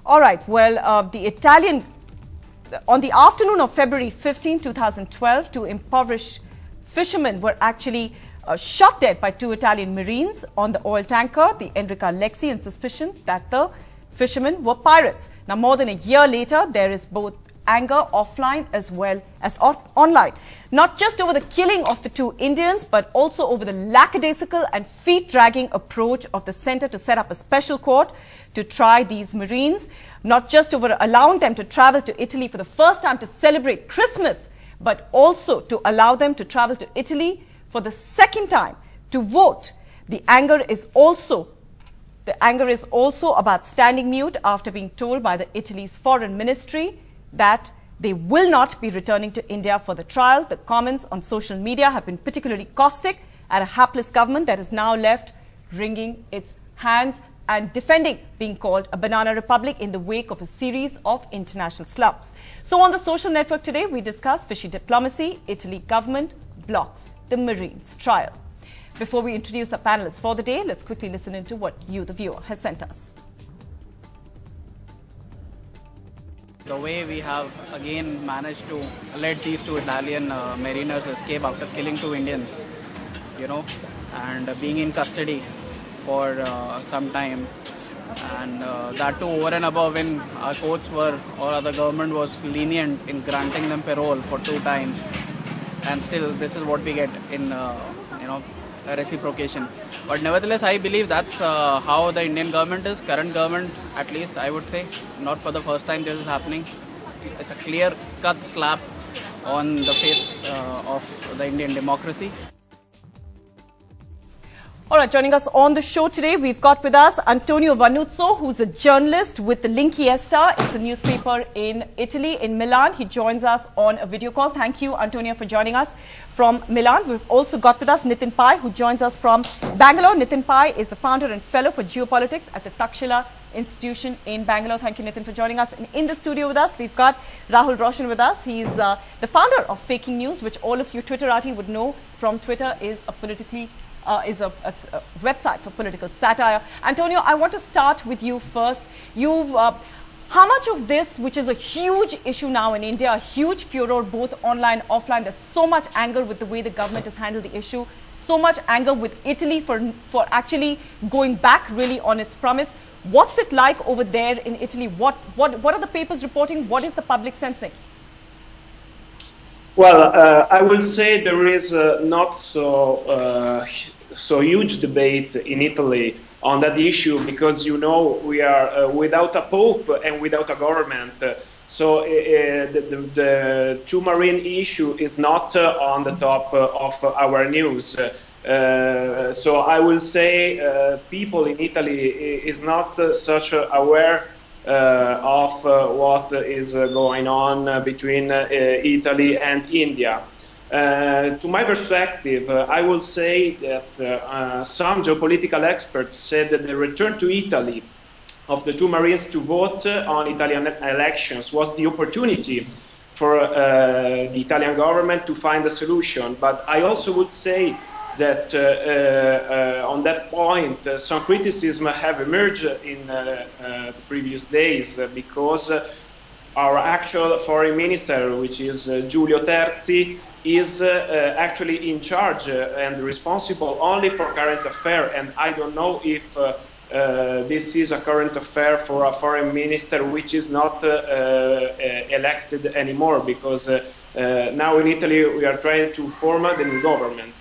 All right. Well, on the afternoon of February 15, 2012, two impoverished fishermen were actually shot dead by two Italian Marines on the oil tanker, the Enrica Lexi, in suspicion that the fishermen were pirates. Now, more than a year later, there is both anger offline as well as online. Not just over the killing of the two Indians, but also over the lackadaisical and feet-dragging approach of the centre to set up a special court to try these Marines. Not just over allowing them to travel to Italy for the first time to celebrate Christmas, but also to allow them to travel to Italy for the second time to vote. The anger is also about standing mute after being told by the Italy's foreign ministry that they will not be returning to India for the trial. The comments on social media have been particularly caustic at a hapless government that is now left wringing its hands and defending being called a banana republic in the wake of a series of international slumps. So on the social network today, we discuss fishy diplomacy, Italy government blocks the Marines trial. Before we introduce our panelists for the day, let's quickly listen into what you, the viewer, has sent us. The way we have again managed to let these two Italian mariners escape after killing two Indians, and being in custody for some time, and that too over and above when our courts were or the government was lenient in granting them parole for 2 times, and still this is what we get in a reciprocation. But nevertheless, I believe that's how the Indian government is, current government at least, I would say. Not for the first time this is happening. It's a clear-cut slap on the face of the Indian democracy. All right, joining us on the show today, we've got with us Antonio Vannuzzo, who's a journalist with the L'Inchiesta. It's a newspaper in Italy, in Milan. He joins us on a video call. Thank you, Antonio, for joining us from Milan. We've also got with us Nitin Pai, who joins us from Bangalore. Nitin Pai is the founder and fellow for geopolitics at the Takshila Institution in Bangalore. Thank you, Nitin, for joining us. And in the studio with us, we've got Rahul Roshan with us. He's the founder of Faking News, which all of you Twitterati would know from Twitter is a website for political satire. Antonio, I want to start with you first. How much of this, which is a huge issue now in India, a huge furor both online, offline, there's so much anger with the way the government has handled the issue, so much anger with Italy for actually going back really on its promise. What's it like over there in Italy? What are the papers reporting? What is the public sensing? Well, I will say there is not so huge debate in Italy on that issue because, we are without a pope and without a government. So the two marine issue is not on the top of our news. So I will say people in Italy is not such aware of what is going on between Italy and India. To my perspective, I will say that some geopolitical experts said that the return to Italy of the two Marines to vote on Italian elections was the opportunity for the Italian government to find a solution. But I also would say that on that point, some criticism have emerged in the previous days because our actual foreign minister, which is Giulio Terzi, is actually in charge and responsible only for current affairs. And I don't know if this is a current affair for a foreign minister which is not elected anymore, because now in Italy we are trying to form the new government.